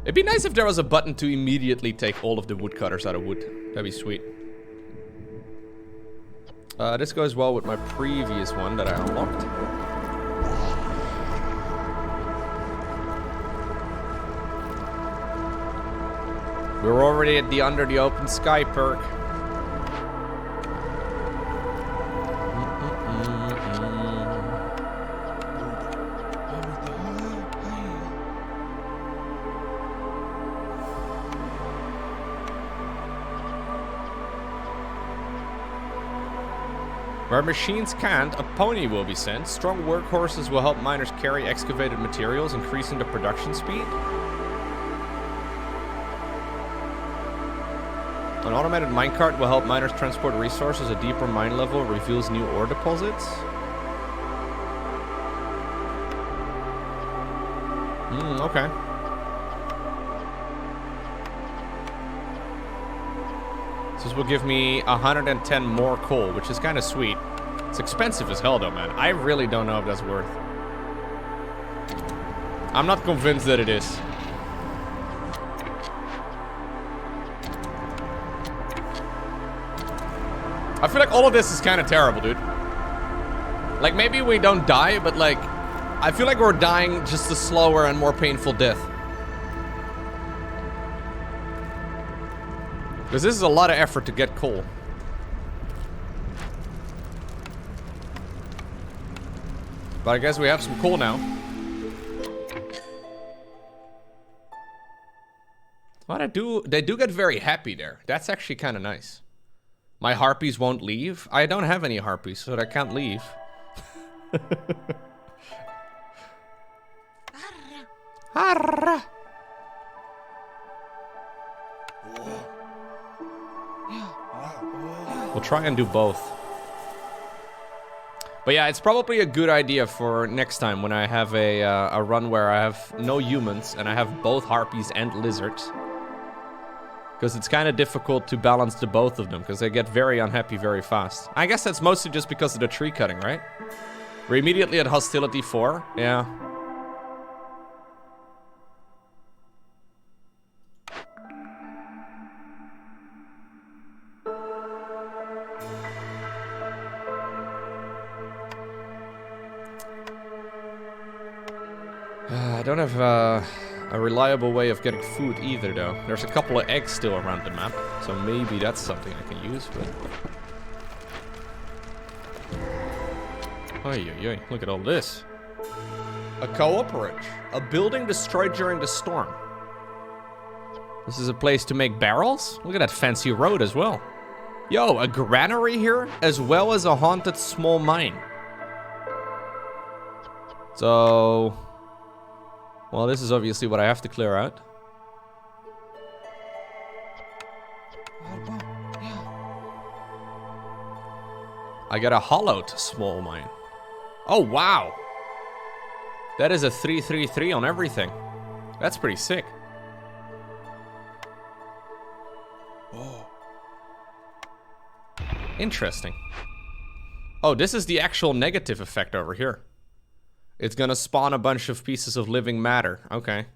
It'd be nice if there was a button to immediately take all of the woodcutters out of wood. That'd be sweet. This goes well with my previous one that I unlocked. We're already at the under the open sky perk. Where machines can't, a pony will be sent. Strong workhorses will help miners carry excavated materials, increasing the production speed. An automated minecart will help miners transport resources. A deeper mine level reveals new ore deposits. Okay. This will give me 110 more coal, which is kind of sweet. It's expensive as hell though, man. I really don't know if that's worth. I'm not convinced that it is. I feel like all of this is kind of terrible, dude. Like, maybe we don't die, but like, I feel like we're dying just a slower and more painful death. Because this is a lot of effort to get coal. But I guess we have some coal now. Well, they do get very happy there. That's actually kind of nice. My harpies won't leave. I don't have any harpies, so they can't leave. Harra. We'll try and do both. But yeah, it's probably a good idea for next time when I have a run where I have no humans and I have both harpies and lizards. Because it's kind of difficult to balance the both of them because they get very unhappy very fast. I guess that's mostly just because of the tree cutting, right? We're immediately at hostility 4. Yeah. I don't have a reliable way of getting food either, though. There's a couple of eggs still around the map, so maybe that's something I can use, but... Oy, look at all this. A cooperage. A building destroyed during the storm. This is a place to make barrels? Look at that fancy road as well. Yo, a granary here, as well as a haunted small mine. So... Well, this is obviously what I have to clear out. I got a hollowed small mine. Oh, wow. That is a 333 on everything. That's pretty sick. Oh. Interesting. Oh, this is the actual negative effect over here. It's gonna spawn a bunch of pieces of living matter. Okay.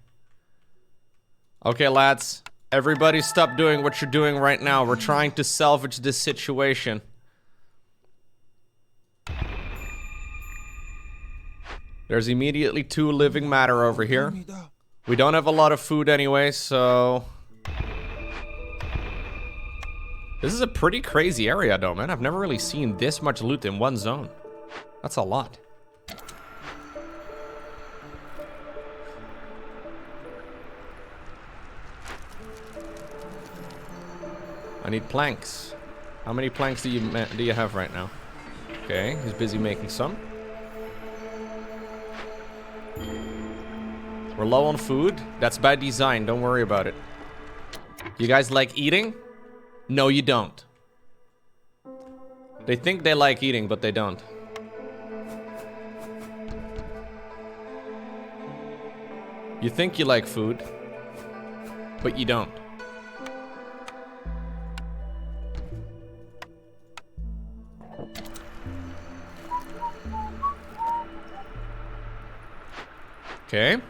Okay, lads. Everybody stop doing what you're doing right now. We're trying to salvage this situation. There's immediately 2 living matter over here. We don't have a lot of food anyway, so... This is a pretty crazy area though, man. I've never really seen this much loot in one zone. That's a lot. I need planks. How many planks do you have right now? Okay, he's busy making some. We're low on food. That's by design. Don't worry about it. You guys like eating? No, you don't. They think they like eating, but they don't. You think you like food, but you don't. Okay.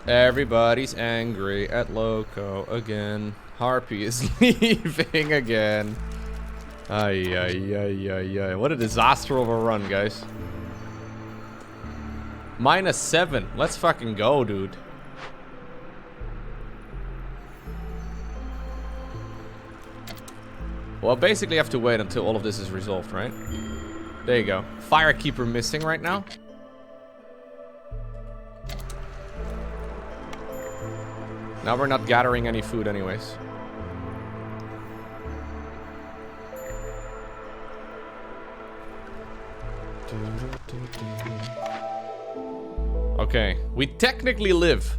Everybody's angry at Lowko again. Harpy is leaving again. Ay, ay, ay, ay, ay. What a disaster of a run, guys. -7. Let's fucking go, dude. Well, basically I have to wait until all of this is resolved, right? There you go. Firekeeper missing right now. Now we're not gathering any food anyways. Okay, we technically live.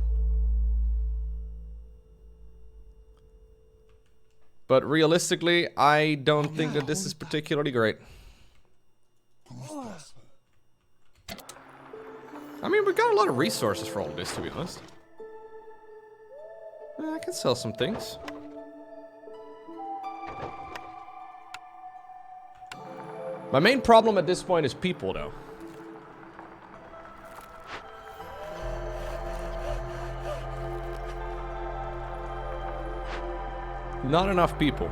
But realistically, I don't think that this is particularly great. I mean, we got a lot of resources for all of this, to be honest. I can sell some things. My main problem at this point is people, though. Not enough people.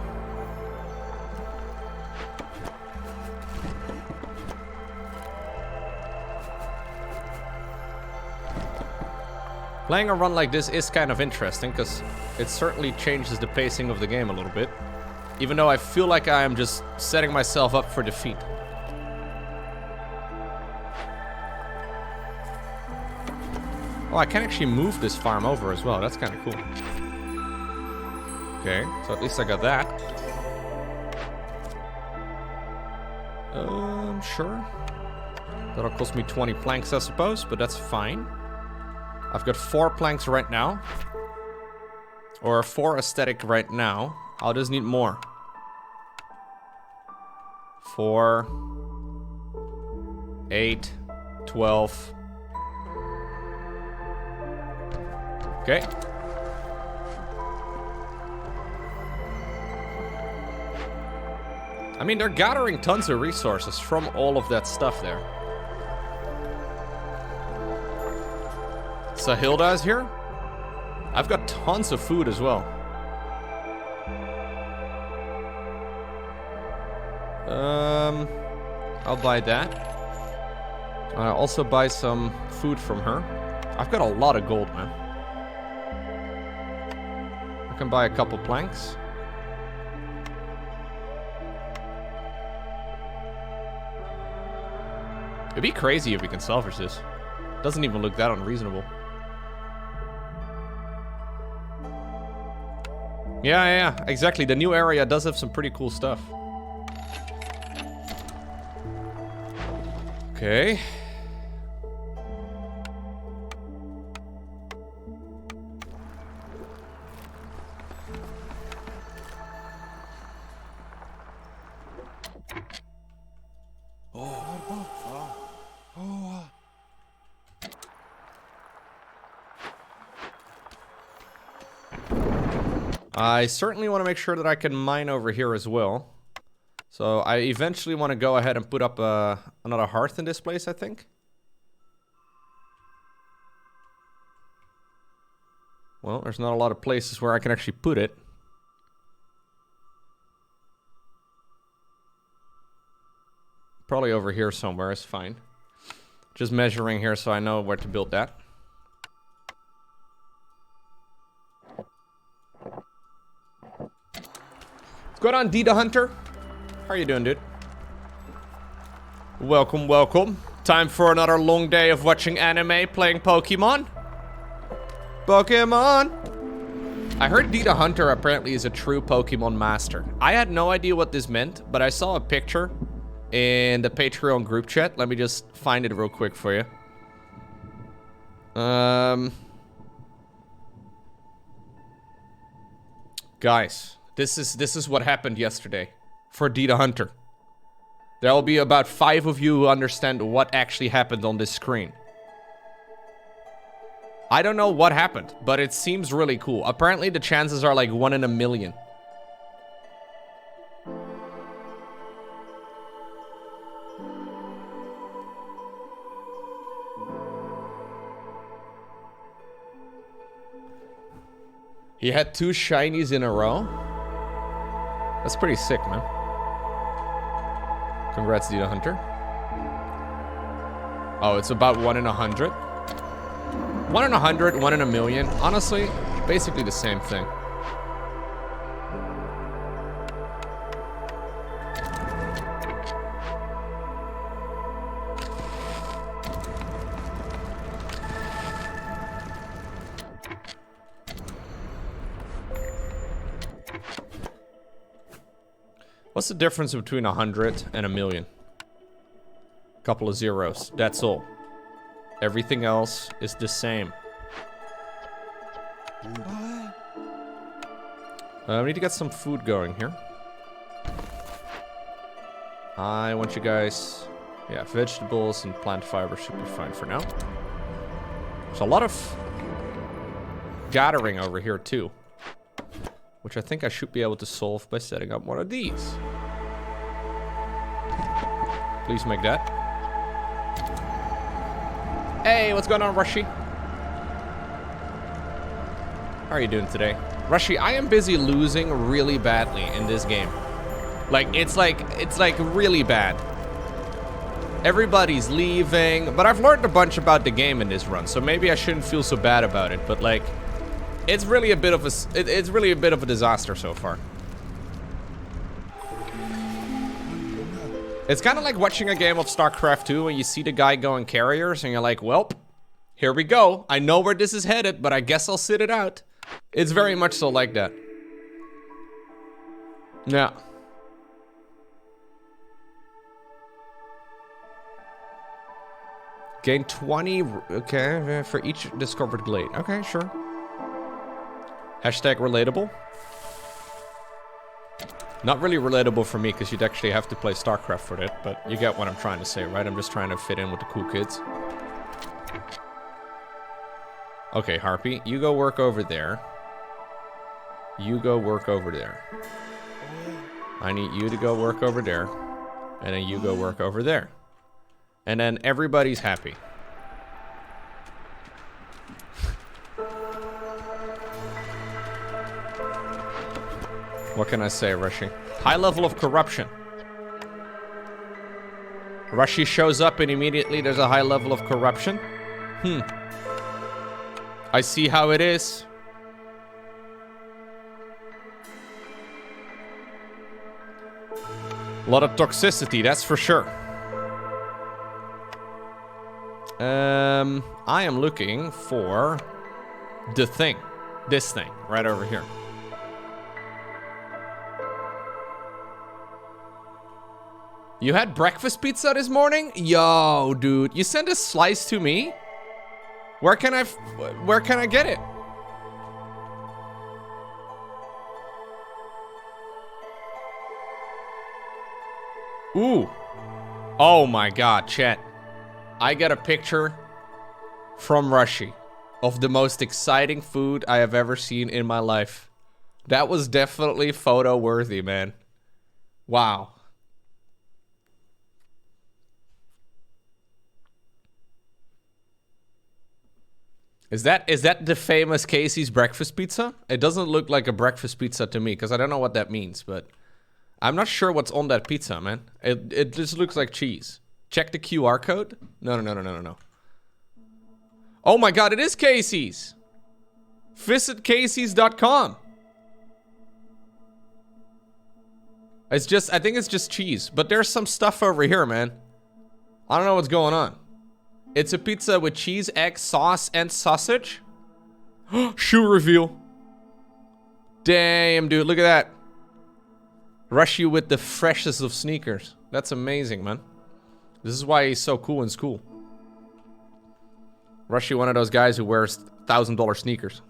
Playing a run like this is kind of interesting, because it certainly changes the pacing of the game a little bit. Even though I feel like I am just setting myself up for defeat. Oh, I can actually move this farm over as well. That's kind of cool. Okay, so at least I got that. Sure. That'll cost me 20 planks, I suppose, but that's fine. I've got 4 planks right now. Or 4 aesthetic right now. I'll just need more. 4, 8, 12. Okay. I mean, they're gathering tons of resources from all of that stuff there. Sahilda is here. I've got tons of food as well. I'll buy that. I'll also buy some food from her. I've got a lot of gold, man. I can buy a couple planks. It'd be crazy if we can salvage this. Doesn't even look that unreasonable. Yeah, exactly. The new area does have some pretty cool stuff. Okay. I certainly want to make sure that I can mine over here as well. So I eventually want to go ahead and put up another hearth in this place, I think. Well, there's not a lot of places where I can actually put it. Probably over here somewhere is fine. Just measuring here so I know where to build that. What's going on, D the Hunter? How are you doing, dude? Welcome, welcome. Time for another long day of watching anime, playing Pokemon. Pokemon! I heard D the Hunter apparently is a true Pokemon master. I had no idea what this meant, but I saw a picture in the Patreon group chat. Let me just find it real quick for you. Guys, this is what happened yesterday for D the Hunter. There will be about 5 of you who understand what actually happened on this screen. I don't know what happened, but it seems really cool. Apparently the chances are like 1 in a million. He had 2 shinies in a row. That's pretty sick, man. Congrats, Dita Hunter. Oh, it's about 1 in 100. 1 in 100, 1 in a million. Honestly, basically the same thing. What's the difference between 100 and a million? Couple of zeros, that's all. Everything else is the same. We need to get some food going here. I want you guys... Yeah, vegetables and plant fiber should be fine for now. There's a lot of gathering over here too, which I think I should be able to solve by setting up one of these. Please make that. Hey, what's going on, Rushy? How are you doing today? Rushy, I am busy losing really badly in this game. It's like really bad. Everybody's leaving, but I've learned a bunch about the game in this run, so maybe I shouldn't feel so bad about it, but like, it's really a bit of a disaster so far. It's kind of like watching a game of StarCraft 2 when you see the guy going carriers and you're like, well, here we go. I know where this is headed, but I guess I'll sit it out. It's very much so like that. Yeah. Gain 20, okay, for each discovered glade. Okay, sure. Hashtag relatable. Not really relatable for me, because you'd actually have to play StarCraft for that, but you get what I'm trying to say, right? I'm just trying to fit in with the cool kids. Okay, Harpy, you go work over there. You go work over there. I need you to go work over there. And then you go work over there. And then everybody's happy. What can I say, Rushy? High level of corruption. Rushy shows up and immediately there's a high level of corruption. I see how it is. A lot of toxicity, that's for sure. I am looking for the thing. This thing, right over here. You had breakfast pizza this morning? Yo, dude, you sent a slice to me? Where can I get it? Ooh. Oh my god, chat. I got a picture from Rushy of the most exciting food I have ever seen in my life. That was definitely photo worthy, man. Wow. Is that the famous Casey's breakfast pizza? It doesn't look like a breakfast pizza to me, because I don't know what that means, but I'm not sure what's on that pizza, man. It just looks like cheese. Check the QR code. No. Oh my god, it is Casey's. Visit Casey's.com. I think it's just cheese, but there's some stuff over here, man. I don't know what's going on. It's a pizza with cheese, egg, sauce, and sausage. Shoe reveal. Damn, dude, look at that. Rush you with the freshest of sneakers. That's amazing, man. This is why he's so cool in school. Rush you one of those guys who wears $1,000 sneakers.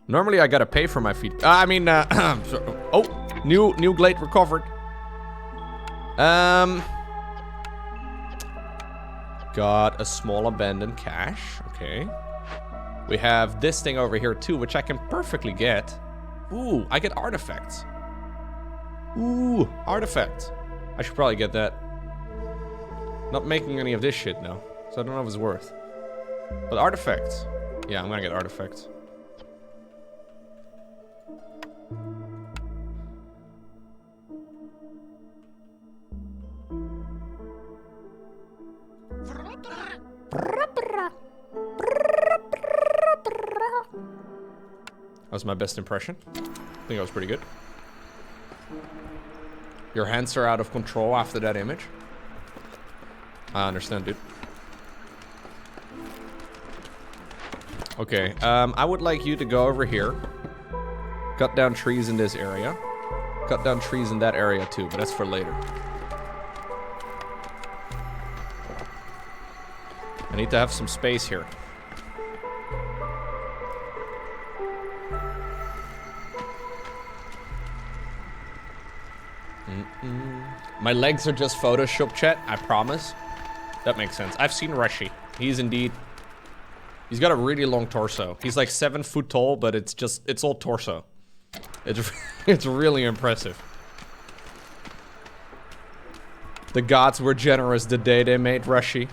Normally, I gotta pay for my feet. Oh, new glade recovered. Got a small abandoned cache. Okay. We have this thing over here too, which I can perfectly get. Ooh, I get artifacts. Ooh, artifacts. I should probably get that. Not making any of this shit now, so I don't know if it's worth. But artifacts. Yeah, I'm gonna get artifacts. That was my best impression. I think that was pretty good. Your hands are out of control after that image. I understand, dude. Okay, I would like you to go over here. Cut down trees in this area. Cut down trees in that area too, but that's for later. I need to have some space here. My legs are just Photoshop, chat, I promise. That makes sense. I've seen Rushy. He's indeed... He's got a really long torso. He's like 7 foot tall, but it's all torso. It's really impressive. The gods were generous the day they made Rushy.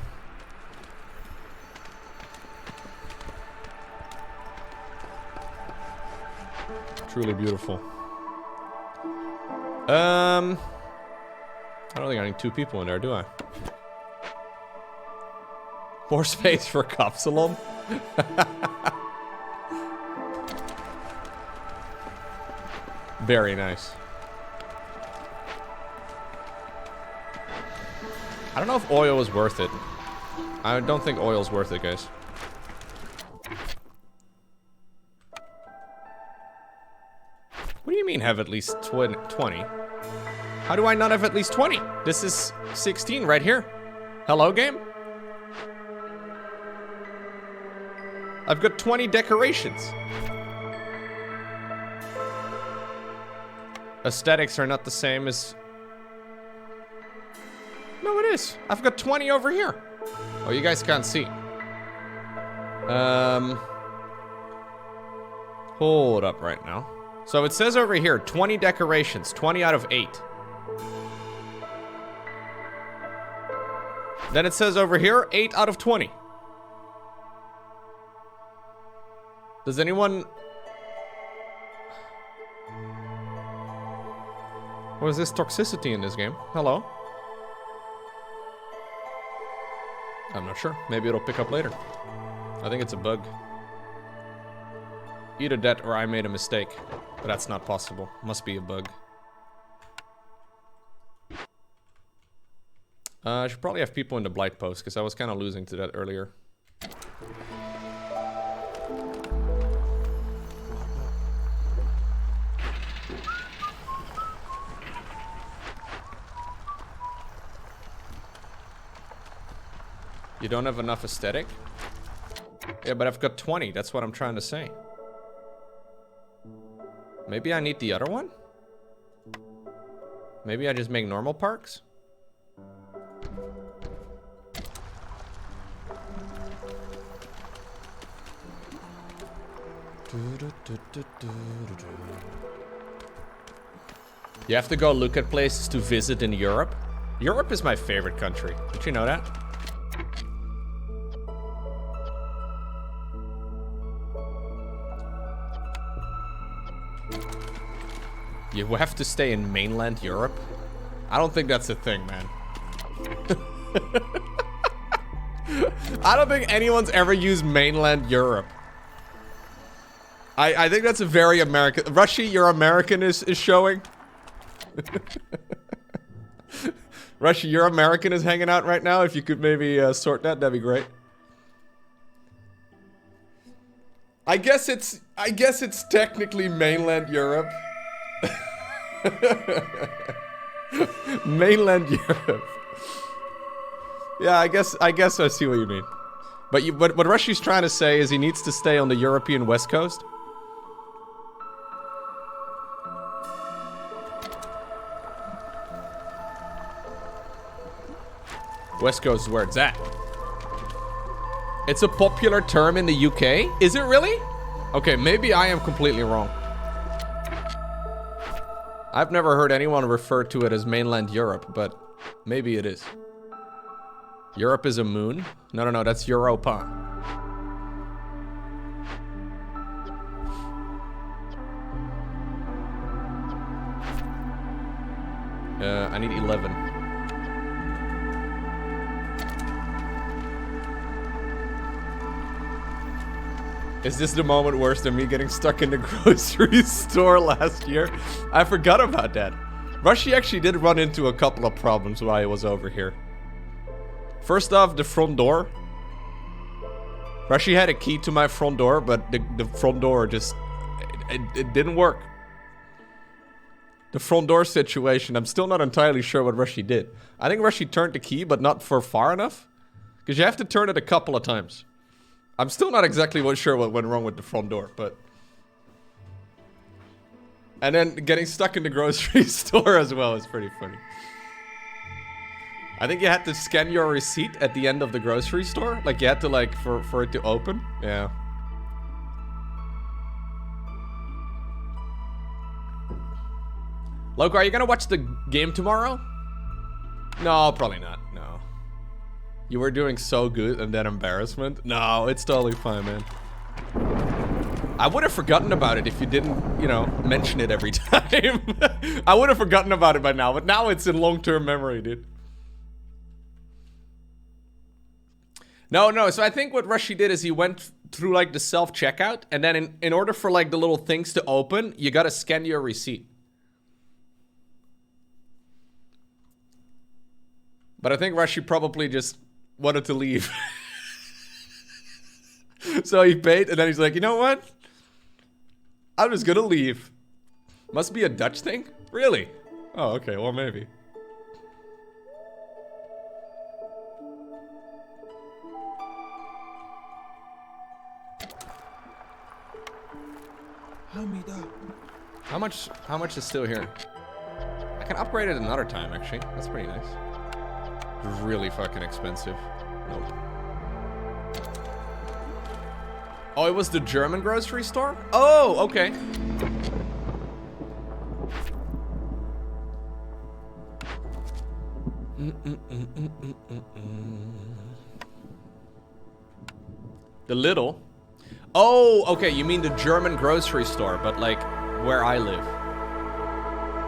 Truly beautiful. I don't think I need 2 people in there, do I? More space for Kapsalon? Very nice. I don't know if oil is worth it. I don't think oil's worth it, guys. What do you mean have at least 20? How do I not have at least 20? This is 16 right here. Hello, game? I've got 20 decorations. Aesthetics are not the same as... No, it is. I've got 20 over here. Oh, you guys can't see. Hold up right now. So it says over here, 20 decorations, 20 out of 8. Then it says over here, 8 out of 20. Does anyone... What is this toxicity in this game? Hello? I'm not sure. Maybe it'll pick up later. I think it's a bug. Either that or I made a mistake. But that's not possible. Must be a bug. I should probably have people in the blight post, because I was kind of losing to that earlier. You don't have enough aesthetic? Yeah, but I've got 20. That's what I'm trying to say. Maybe I need the other one? Maybe I just make normal parks? You have to go look at places to visit in Europe. Europe is my favorite country. Did you know that? You have to stay in mainland Europe? I don't think that's a thing, man. I don't think anyone's ever used mainland Europe. I think that's a very American... Rushy, your American is showing. Rushy, your American is hanging out right now. If you could maybe sort that, that'd be great. I guess it's technically mainland Europe. Mainland Europe. Yeah, I guess I see what you mean. But what Rushy's trying to say is he needs to stay on the European West Coast. West Coast is where it's at. It's a popular term in the UK? Is it really? Okay, maybe I am completely wrong. I've never heard anyone refer to it as mainland Europe, but maybe it is. Europe is a moon? No, that's Europa. I need 11. Is this the moment worse than me getting stuck in the grocery store last year? I forgot about that. Rushy actually did run into a couple of problems while I was over here. First off, the front door. Rushy had a key to my front door, but the front door just... It didn't work. The front door situation, I'm still not entirely sure what Rushy did. I think Rushy turned the key, but not for far enough. Because you have to turn it a couple of times. I'm still not exactly sure what went wrong with the front door, but... And then getting stuck in the grocery store as well is pretty funny. I think you had to scan your receipt at the end of the grocery store. Like, you had to, like, for it to open. Yeah. Lowko, are you gonna watch the game tomorrow? No, probably not. No. You were doing so good and that embarrassment. No, it's totally fine, man. I would have forgotten about it if you didn't, you know, mention it every time. I would have forgotten about it by now, but now it's in long-term memory, dude. No, so I think what Rushy did is he went through, like, the self-checkout, and then in order for, like, the little things to open, you gotta scan your receipt. But I think Rushy probably just wanted to leave. So he paid, and then he's like, you know what? I'm just gonna leave. Must be a Dutch thing? Really? Oh, okay, well, maybe. How much is still here? I can upgrade it another time, actually. That's pretty nice. Really fucking expensive. Nope. Oh, it was the German grocery store? Oh, okay. The Lidl? Oh, okay, you mean the German grocery store, but like where I live.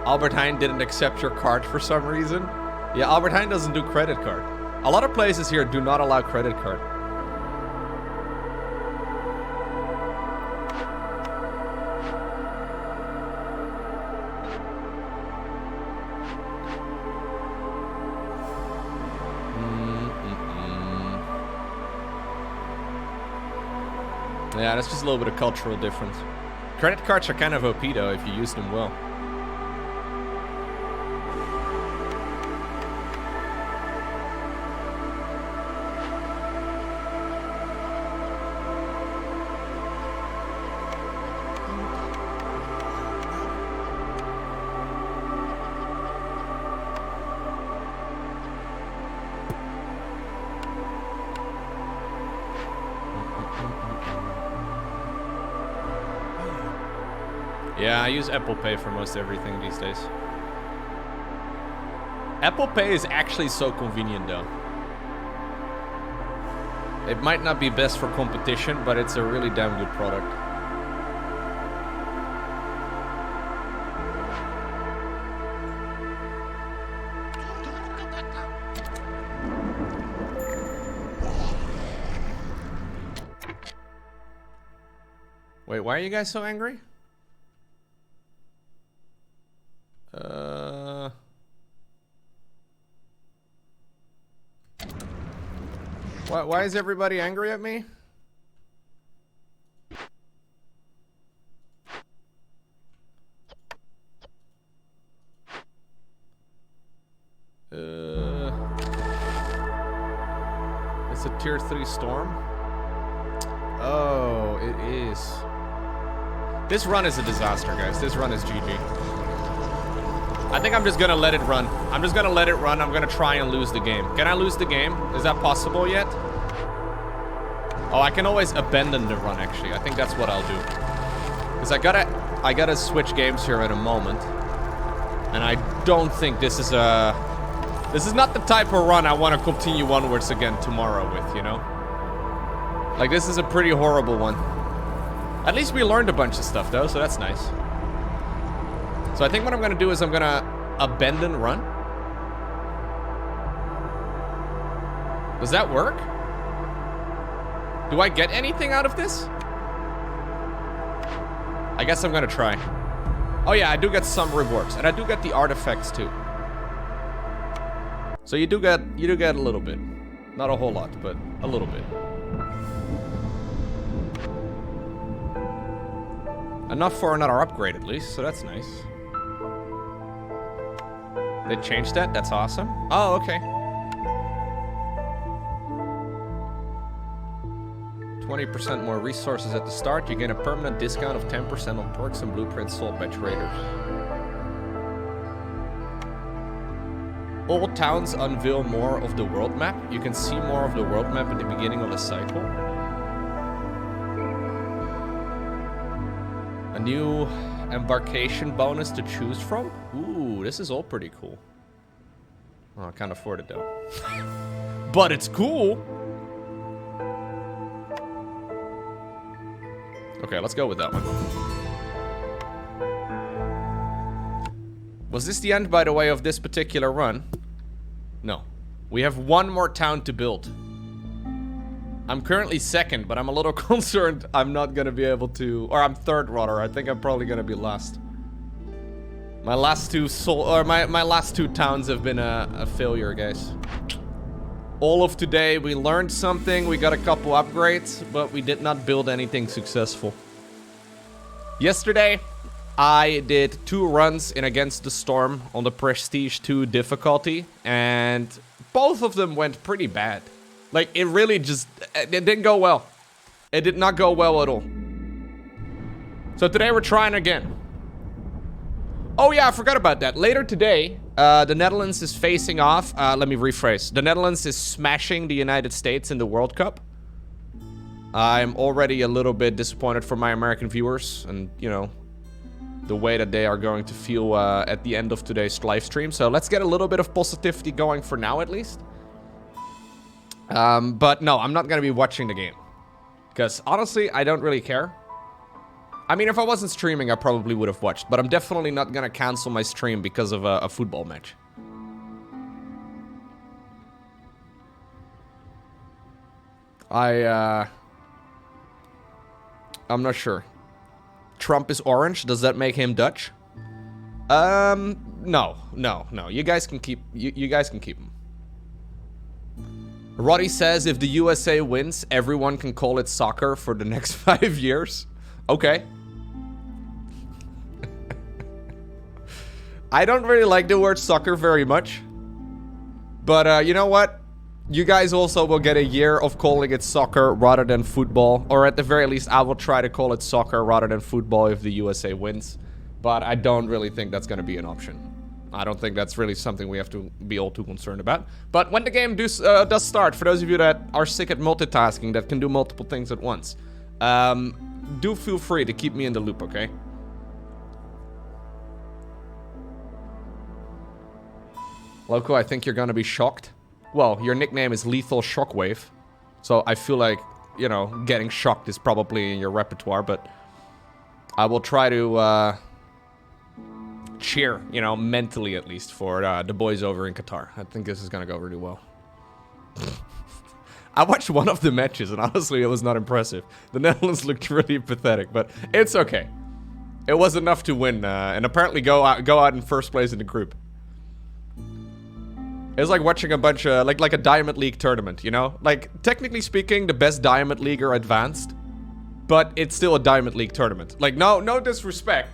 Albert Heijn didn't accept your card for some reason. Yeah, Albert Heijn doesn't do credit card. A lot of places here do not allow credit card. Yeah, that's just a little bit of cultural difference. Credit cards are kind of OP though if you use them well. Yeah, I use Apple Pay for most everything these days. Apple Pay is actually so convenient though. It might not be best for competition, but it's a really damn good product. Wait, why are you guys so angry? Why is everybody angry at me? It's a tier 3 storm? Oh, it is. This run is a disaster, guys. This run is GG. I think I'm just gonna let it run. I'm just gonna let it run. I'm gonna try and lose the game. Can I lose the game? Is that possible yet? Oh, I can always abandon the run, actually. I think that's what I'll do. Because I gotta switch games here in a moment. And I don't think this is a... This is not the type of run I want to continue onwards again tomorrow with, you know? Like, this is a pretty horrible one. At least we learned a bunch of stuff, though, so that's nice. So I think what I'm gonna do is I'm gonna abandon run. Does that work? Do I get anything out of this? I guess I'm gonna try. Oh yeah, I do get some rewards, and I do get the artifacts too. So you do get a little bit. Not a whole lot, but a little bit. Enough for another upgrade at least, so that's nice. They changed that? That's awesome. Oh, okay. 20% more resources at the start. You gain a permanent discount of 10% on perks and blueprints sold by traders. All towns unveil more of the world map. You can see more of the world map at the beginning of the cycle. A new embarkation bonus to choose from. Ooh, this is all pretty cool. Oh, I can't afford it though. But it's cool. Okay, let's go with that one. Was this the end, by the way, of this particular run? No. We have one more town to build. I'm currently second, but I'm a little concerned I'm not gonna be able to... Or I'm third, rather. I think I'm probably gonna be last. My last two my last two towns have been a failure, guys. All of today, we learned something, we got a couple upgrades, but we did not build anything successful. Yesterday, I did 2 runs in Against the Storm on the Prestige 2 difficulty, and both of them went pretty bad. Like, it really just... It didn't go well. It did not go well at all. So today we're trying again. Oh yeah, I forgot about that. Later today, the Netherlands is facing off. Let me rephrase. The Netherlands is smashing the United States in the World Cup. I'm already a little bit disappointed for my American viewers. And, you know, the way that they are going to feel at the end of today's live stream. So let's get a little bit of positivity going for now, at least. But no, I'm not going to be watching the game. Because, honestly, I don't really care. I mean, if I wasn't streaming, I probably would have watched. But I'm definitely not gonna cancel my stream because of a football match. I'm not sure. Trump is orange. Does that make him Dutch? No. You guys can keep... You guys can keep him. Roddy says if the USA wins, everyone can call it soccer for the next 5 years. Okay. I don't really like the word soccer very much. But, you know what? You guys also will get a year of calling it soccer rather than football. Or at the very least, I will try to call it soccer rather than football if the USA wins. But I don't really think that's going to be an option. I don't think that's really something we have to be all too concerned about. But when the game does start, for those of you that are sick at multitasking, that can do multiple things at once, do feel free to keep me in the loop, okay? Lowko, I think you're gonna be shocked. Well, your nickname is Lethal Shockwave. So I feel like, you know, getting shocked is probably in your repertoire, but I will try to cheer, you know, mentally at least, for the boys over in Qatar. I think this is gonna go really well. I watched one of the matches, and honestly, it was not impressive. The Netherlands looked really pathetic, but it's okay. It was enough to win, and apparently go out in first place in the group. It was like watching a bunch of, like a Diamond League tournament, you know? Like, technically speaking, the best Diamond Leaguer advanced, but it's still a Diamond League tournament. Like, no disrespect,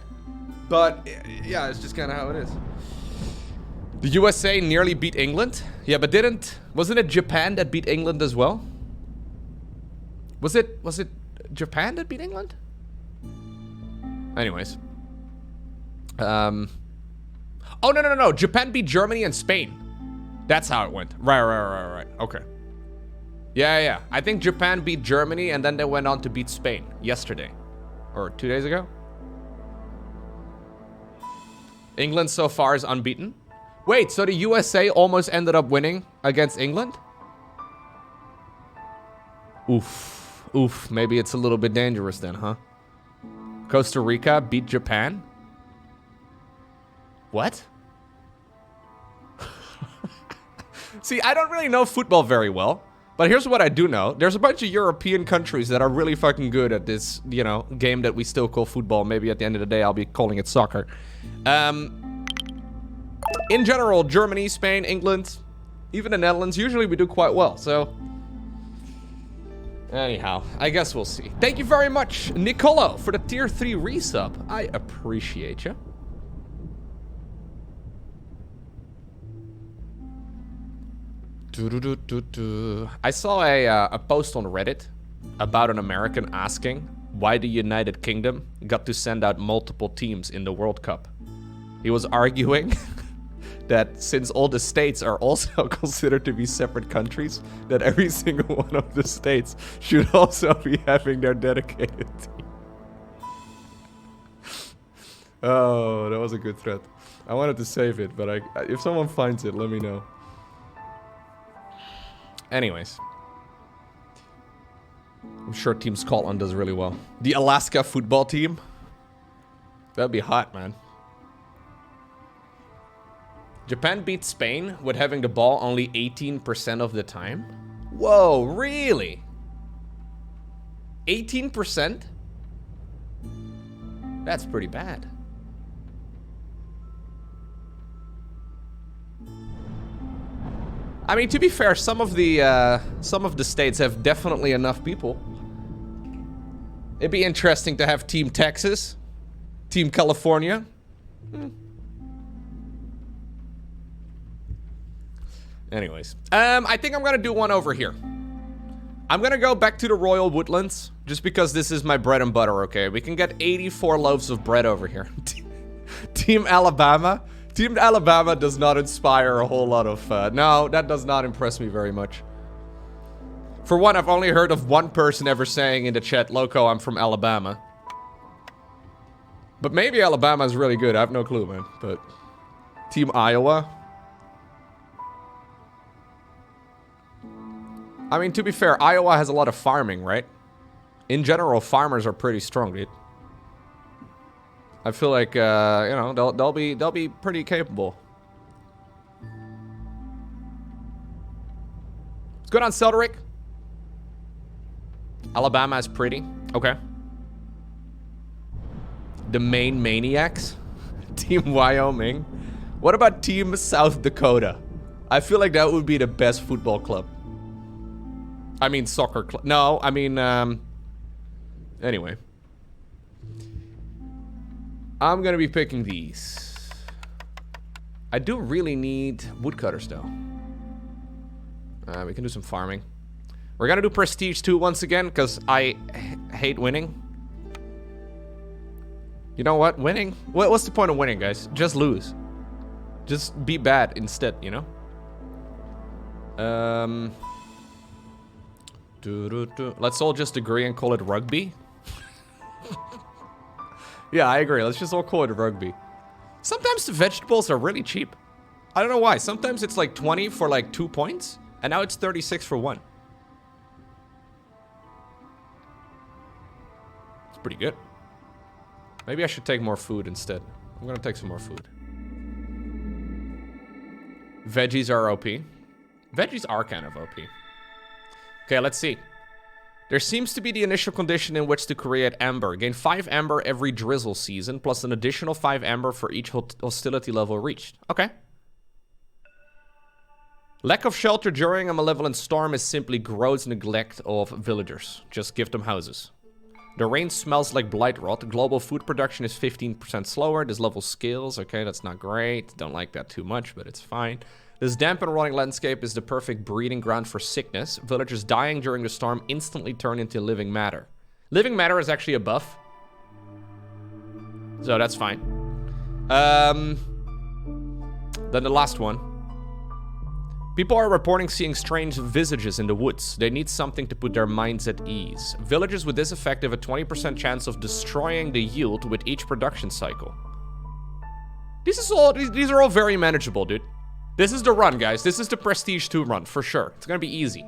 but yeah, it's just kind of how it is. The USA nearly beat England. Yeah, but wasn't it Japan that beat England as well? Was it Japan that beat England? Anyways. Oh, no. Japan beat Germany and Spain. That's how it went. Right. Okay. Yeah. I think Japan beat Germany and then they went on to beat Spain yesterday. Or 2 days ago. England so far is unbeaten. Wait, so the USA almost ended up winning against England? Oof. Maybe it's a little bit dangerous then, huh? Costa Rica beat Japan? What? See, I don't really know football very well. But here's what I do know. There's a bunch of European countries that are really fucking good at this, you know, game that we still call football. Maybe at the end of the day, I'll be calling it soccer. In general, Germany, Spain, England, even the Netherlands, usually we do quite well. So, anyhow, I guess we'll see. Thank you very much, Nicolo, for the tier 3 resub. I appreciate you. I saw a post on Reddit about an American asking why the United Kingdom got to send out multiple teams in the World Cup. He was arguing that since all the states are also considered to be separate countries, that every single one of the states should also be having their dedicated team. Oh, that was a good thread. I wanted to save it, but if someone finds it, let me know. Anyways. I'm sure Team Scotland does really well. The Alaska football team? That'd be hot, man. Japan beat Spain with having the ball only 18% of the time? Whoa, really? 18%? That's pretty bad. I mean, to be fair, some of the states have definitely enough people. It'd be interesting to have Team Texas, Team California. Anyways, I think I'm gonna do one over here. I'm gonna go back to the Royal Woodlands, just because this is my bread and butter, okay? We can get 84 loaves of bread over here. Team Alabama. Team Alabama does not inspire a whole lot of... no, that does not impress me very much. For one, I've only heard of one person ever saying in the chat, Lowko, I'm from Alabama. But maybe Alabama is really good. I have no clue, man. But Team Iowa... I mean, to be fair, Iowa has a lot of farming, right? In general, farmers are pretty strong, dude. I feel like, you know, they'll be pretty capable. What's good on Celdric? Alabama is pretty. Okay. The Maine Maniacs? Team Wyoming? What about Team South Dakota? I feel like that would be the best football club. I mean, soccer club. No, I mean, anyway. I'm gonna be picking these. I do really need woodcutters, though. We can do some farming. We're gonna do Prestige 2 once again, because I hate winning. You know what? Winning? What's the point of winning, guys? Just lose. Just be bad instead, you know? Let's all just agree and call it rugby. Yeah, I agree. Let's just all call it rugby. Sometimes the vegetables are really cheap. I don't know why. Sometimes it's like 20 for like 2 points, and now it's 36 for 1. It's pretty good. Maybe I should take more food instead. I'm gonna take some more food. Veggies are OP. Veggies are kind of OP. Okay, let's see. There seems to be the initial condition in which to create amber. Gain 5 amber every drizzle season, plus an additional 5 amber for each hostility level reached. Okay. Lack of shelter during a malevolent storm is simply gross neglect of villagers. Just give them houses. The rain smells like blight rot. Global food production is 15% slower. This level scales. Okay, that's not great. Don't like that too much, but it's fine. This damp and rotting landscape is the perfect breeding ground for sickness. Villagers dying during the storm instantly turn into living matter. Living matter is actually a buff. So that's fine. Then the last one. People are reporting seeing strange visages in the woods. They need something to put their minds at ease. Villagers with this effect have a 20% chance of destroying the yield with each production cycle. These are all very manageable, dude. This is the run, guys. This is the Prestige 2 run, for sure. It's gonna be easy.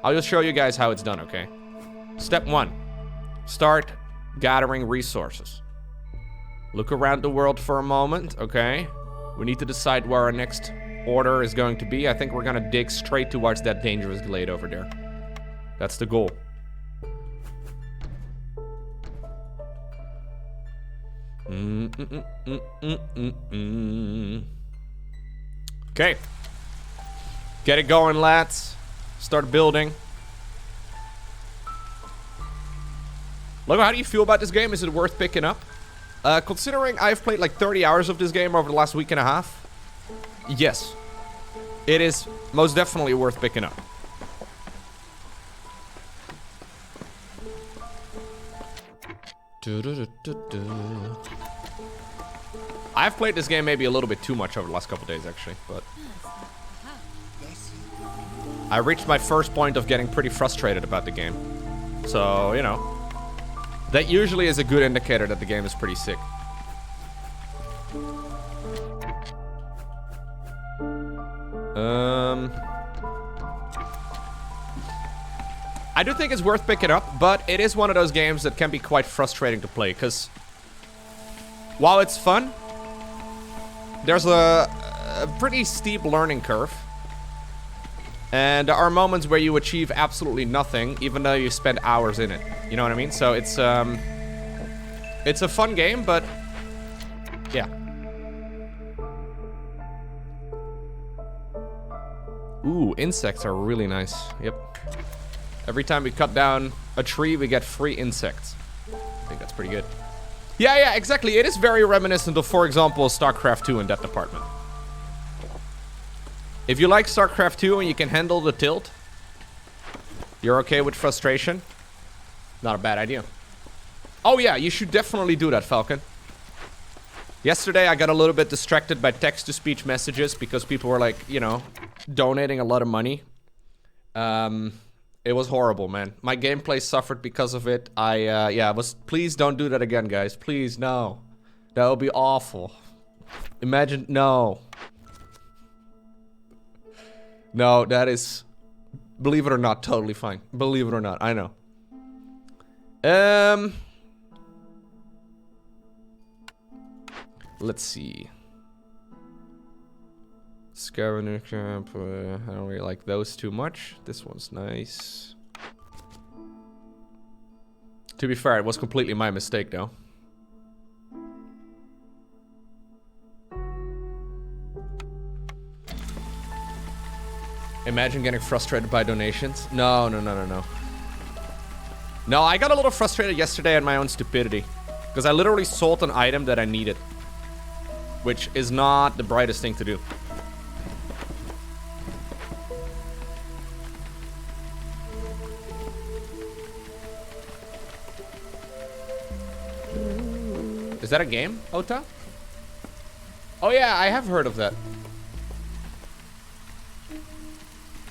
I'll just show you guys how it's done, okay? Step 1. Start gathering resources. Look around the world for a moment, okay? We need to decide where our next order is going to be. I think we're gonna dig straight towards that dangerous glade over there. That's the goal. Okay. Get it going, lads. Start building. Lowko, how do you feel about this game? Is it worth picking up? Considering I've played like 30 hours of this game over the last week and a half, yes. It is most definitely worth picking up. I've played this game maybe a little bit too much over the last couple days, actually, but I reached my first point of getting pretty frustrated about the game. So, you know, that usually is a good indicator that the game is pretty sick. I do think it's worth picking up, but it is one of those games that can be quite frustrating to play, because while it's fun, there's a pretty steep learning curve. And there are moments where you achieve absolutely nothing, even though you spend hours in it. You know what I mean? So it's a fun game, but yeah. Ooh, insects are really nice. Yep. Every time we cut down a tree, we get free insects. I think that's pretty good. Yeah, exactly. It is very reminiscent of, for example, StarCraft 2 in that department. If you like StarCraft 2 and you can handle the tilt, you're okay with frustration, not a bad idea. Oh yeah, you should definitely do that, Falcon. Yesterday, I got a little bit distracted by text-to-speech messages because people were like, you know, donating a lot of money. It was horrible, man. My gameplay suffered because of it. Please don't do that again, guys. Please, no. That would be awful. Imagine, no. No, that is, believe it or not, totally fine. Believe it or not, I know. Let's see. Scavenger camp. I don't really like those too much. This one's nice. To be fair, it was completely my mistake, though. Imagine getting frustrated by donations. No. No, I got a little frustrated yesterday at my own stupidity. Because I literally sold an item that I needed. Which is not the brightest thing to do. Is that a game, Ota? Oh yeah, I have heard of that.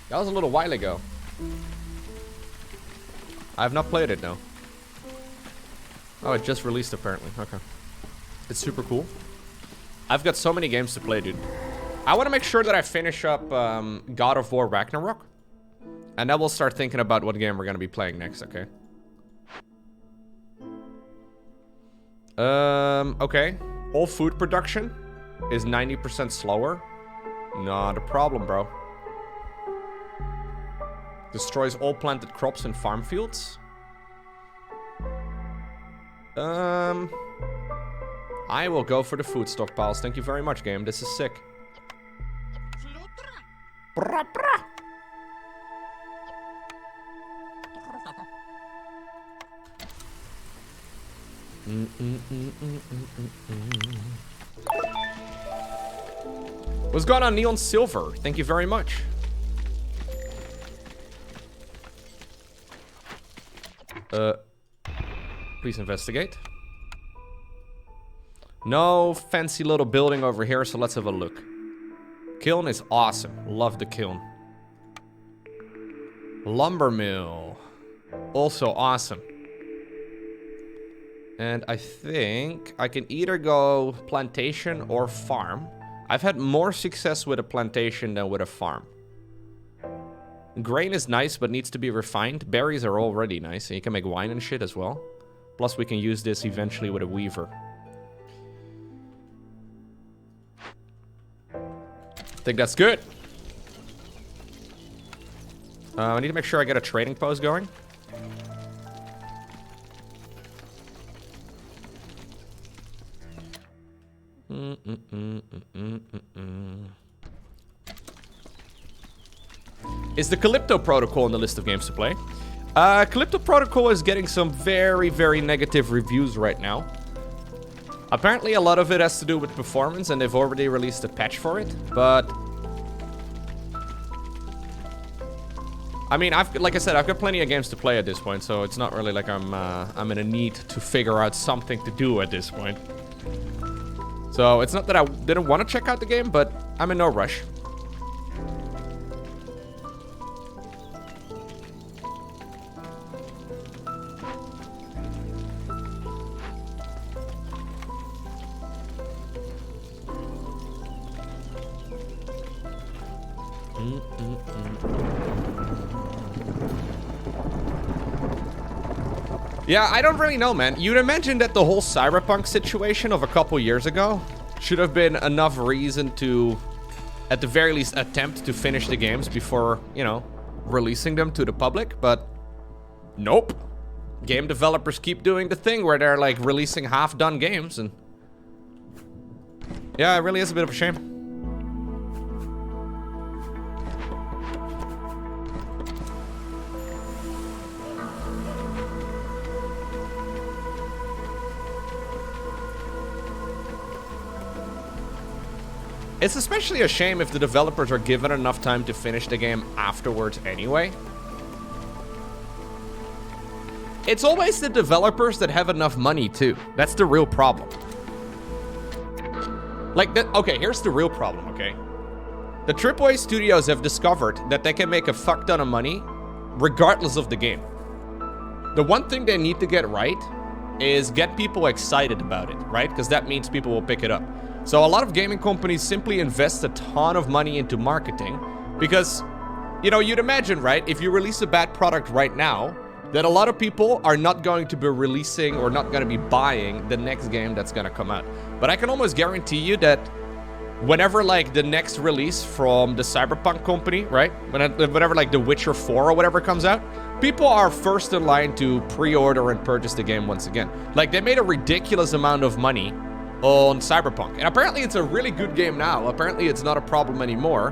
That was a little while ago. I have not played it, no. Oh, it just released apparently. Okay. It's super cool. I've got so many games to play, dude. I want to make sure that I finish up God of War Ragnarok. And then we'll start thinking about what game we're going to be playing next, okay? Okay. All food production is 90% slower. Not a problem, bro. Destroys all planted crops and farm fields. I will go for the food stockpiles. Thank you very much, game. This is sick. What's going on, Neon Silver? Thank you very much. Please investigate. No fancy little building over here, so let's have a look. Kiln is awesome. Love the kiln. Lumber mill. Also awesome. And I think I can either go plantation or farm. I've had more success with a plantation than with a farm. Grain is nice, but needs to be refined. Berries are already nice, and you can make wine and shit as well. Plus, we can use this eventually with a weaver. think that's good. I need to make sure I get a trading post going. Is the Calypto Protocol on the list of games to play? Calypto Protocol is getting some very, very negative reviews right now. Apparently a lot of it has to do with performance, and they've already released a patch for it, but... I mean, like I said, I've got plenty of games to play at this point, so it's not really like I'm in a need to figure out something to do at this point. So it's not that I didn't want to check out the game, but I'm in no rush. Yeah, I don't really know, man. You'd imagine that the whole Cyberpunk situation of a couple years ago should have been enough reason to, at the very least, attempt to finish the games before, you know, releasing them to the public, but nope. Game developers keep doing the thing where they're, like, releasing half-done games, and... yeah, it really is a bit of a shame. It's especially a shame if the developers are given enough time to finish the game afterwards anyway. It's always the developers that have enough money too. That's the real problem. Like, okay, here's the real problem, okay? The AAA studios have discovered that they can make a fuck ton of money regardless of the game. The one thing they need to get right is get people excited about it, right? Because that means people will pick it up. So a lot of gaming companies simply invest a ton of money into marketing because, you know, you'd imagine, right, if you release a bad product right now, that a lot of people are not going to be releasing or not going to be buying the next game that's going to come out. But I can almost guarantee you that whenever, like, the next release from the Cyberpunk company, right, whenever, like, The Witcher 4 or whatever comes out, people are first in line to pre-order and purchase the game once again. Like, they made a ridiculous amount of money on Cyberpunk. And apparently it's a really good game now. Apparently it's not a problem anymore.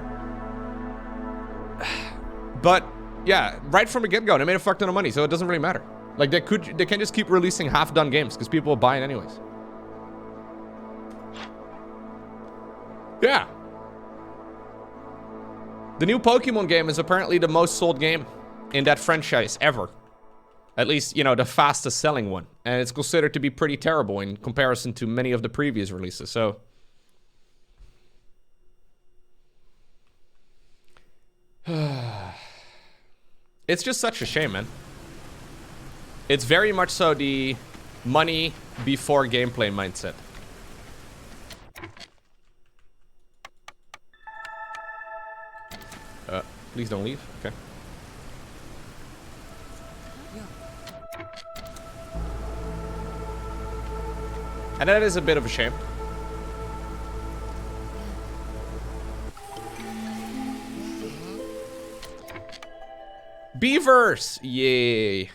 But, yeah, right from the get-go, they made a fuck ton of money, so it doesn't really matter. Like, they can just keep releasing half-done games, because people will buy it anyways. Yeah. The new Pokemon game is apparently the most sold game in that franchise ever. At least, you know, the fastest selling one. And it's considered to be pretty terrible in comparison to many of the previous releases, so... It's just such a shame, man. It's very much so the money before gameplay mindset. Please don't leave. Okay. And that is a bit of a shame. Beavers! Yay.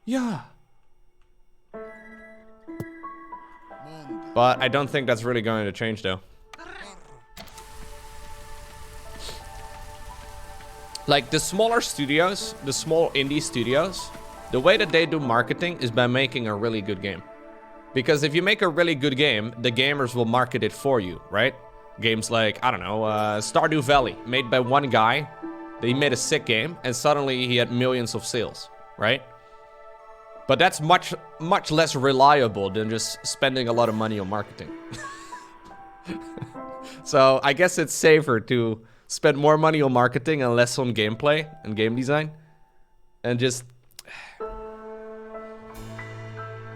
Yeah. But I don't think that's really going to change, though. Like, the smaller studios, the small indie studios, the way that they do marketing is by making a really good game. Because if you make a really good game, the gamers will market it for you, right? Games like, I don't know, Stardew Valley, made by one guy. He made a sick game, and suddenly he had millions of sales, right? But that's much, much less reliable than just spending a lot of money on marketing. So I guess it's safer to spend more money on marketing and less on gameplay and game design. And just...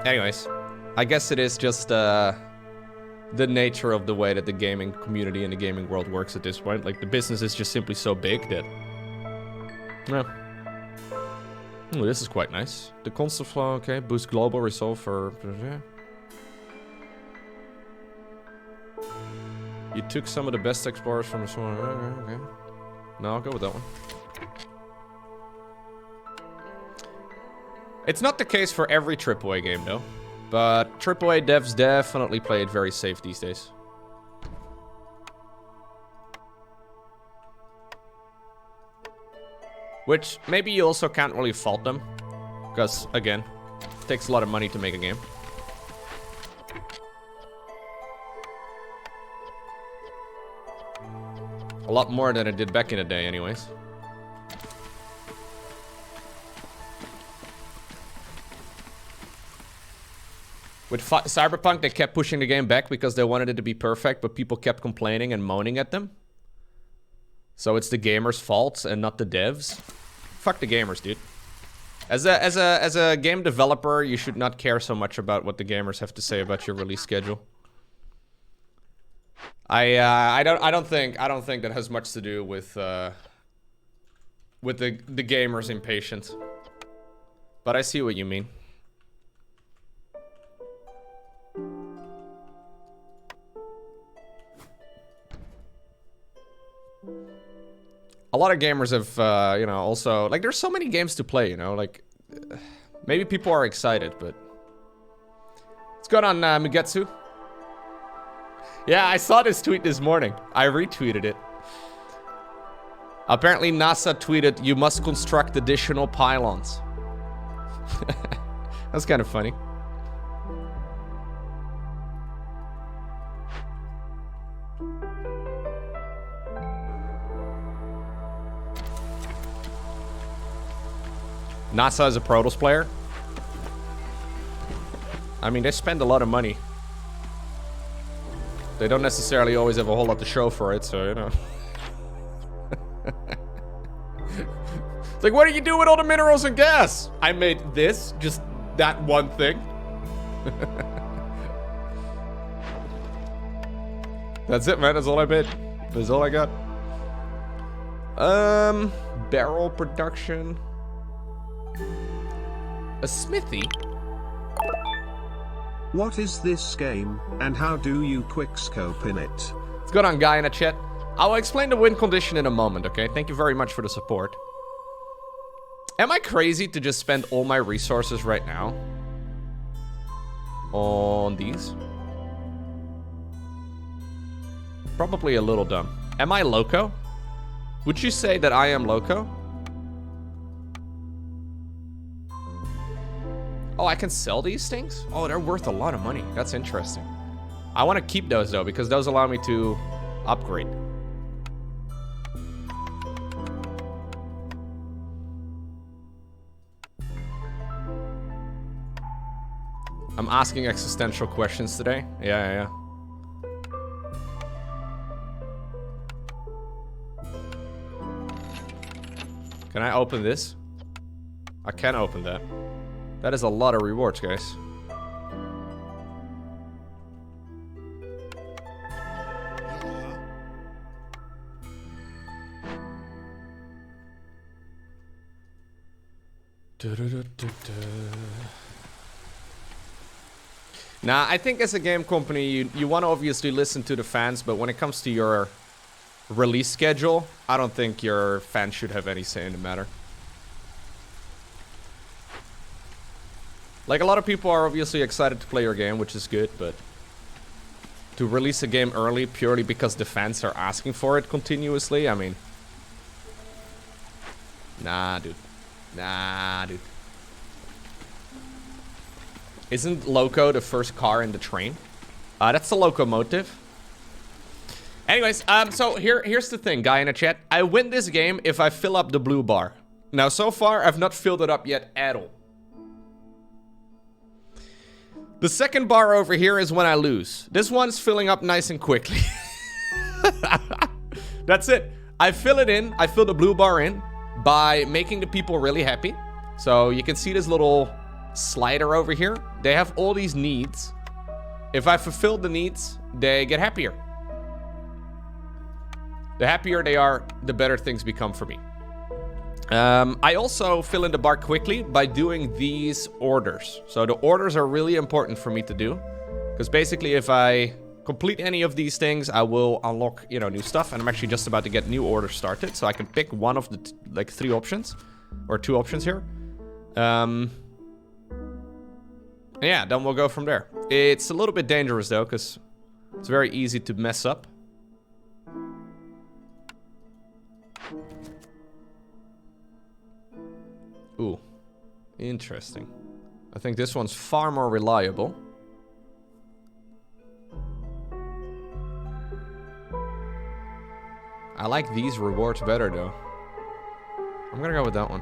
Anyways, I guess it is just the nature of the way that the gaming community and the gaming world works at this point. Like, the business is just simply so big that... Yeah. Oh, this is quite nice. The console flow, okay. Boost global resolve for... You took some of the best explorers from the swarm. Okay. No, I'll go with that one. It's not the case for every AAA game, though. But AAA devs definitely play it very safe these days. Which, maybe you also can't really fault them. Because, again, it takes a lot of money to make a game. A lot more than it did back in the day, anyways. With Cyberpunk, they kept pushing the game back because they wanted it to be perfect, but people kept complaining and moaning at them. So it's the gamers' faults and not the devs. Fuck the gamers, dude. As a game developer, you should not care so much about what the gamers have to say about your release schedule. I don't think that has much to do with the gamers' impatience. But I see what you mean. A lot of gamers have, you know, also... Like, there's so many games to play, you know? Like, maybe people are excited, but... What's going on, Mugetsu? Yeah, I saw this tweet this morning. I retweeted it. Apparently, NASA tweeted, "You must construct additional pylons." That's kind of funny. NASA is a Protoss player. I mean, they spend a lot of money. They don't necessarily always have a whole lot to show for it, so, you know. It's like, what do you do with all the minerals and gas? I made this, just that one thing. That's it, man. That's all I made. That's all I got. Barrel production. A smithy? What is this game, and how do you quickscope in it? What's going on, guy in the chat? I will explain the win condition in a moment, okay? Thank you very much for the support. Am I crazy to just spend all my resources right now on these? Probably a little dumb. Am I Lowko? Would you say that I am Lowko? Oh, I can sell these things? Oh, they're worth a lot of money. That's interesting. I want to keep those, though, because those allow me to upgrade. I'm asking existential questions today. Yeah. Can I open this? I can open that. That is a lot of rewards, guys. Nah, I think as a game company, you want to obviously listen to the fans, but when it comes to your release schedule, I don't think your fans should have any say in the matter. Like, a lot of people are obviously excited to play your game, which is good, but to release a game early purely because the fans are asking for it continuously, I mean... Nah, dude. Isn't Lowko the first car in the train? That's the locomotive. Anyways, so here's the thing, guy in the chat. I win this game if I fill up the blue bar. Now, so far, I've not filled it up yet at all. The second bar over here is when I lose. This one's filling up nice and quickly. That's it. I fill it in. I fill the blue bar in by making the people really happy. So you can see this little slider over here. They have all these needs. If I fulfill the needs, they get happier. The happier they are, the better things become for me. I also fill in the bar quickly by doing these orders. So the orders are really important for me to do. Because basically if I complete any of these things, I will unlock, you know, new stuff. And I'm actually just about to get new orders started, so I can pick one of the, like, 3 options. Or 2 options here. Yeah, then we'll go from there. It's a little bit dangerous, though, because it's very easy to mess up. Ooh. Interesting. I think this one's far more reliable. I like these rewards better, though. I'm gonna go with that one.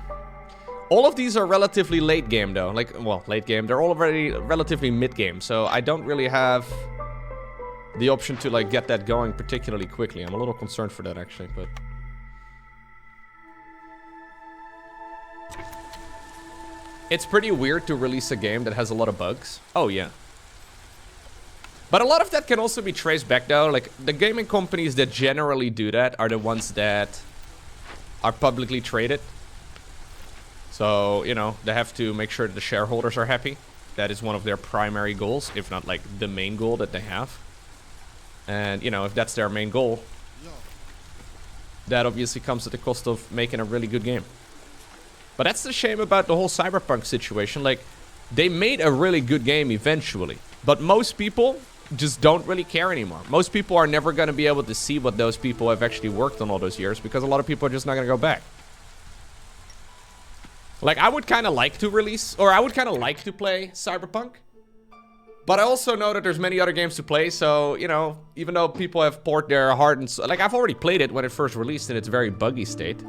All of these are relatively late game, though. Like, well, late game. They're all already relatively mid game, so I don't really have the option to, like, get that going particularly quickly. I'm a little concerned for that, actually, but... It's pretty weird to release a game that has a lot of bugs. Oh, yeah. But a lot of that can also be traced back, though. Like, the gaming companies that generally do that are the ones that are publicly traded. So, you know, they have to make sure that the shareholders are happy. That is one of their primary goals, if not, like, the main goal that they have. And, you know, if that's their main goal, that obviously comes at the cost of making a really good game. But that's the shame about the whole Cyberpunk situation. Like, they made a really good game eventually. But most people just don't really care anymore. Most people are never going to be able to see what those people have actually worked on all those years, because a lot of people are just not going to go back. Like, I would kind of like to release, or I would kind of like to play Cyberpunk. But I also know that there's many other games to play, so, you know, even though people have poured their heart and... Like, I've already played it when it first released in its very buggy state.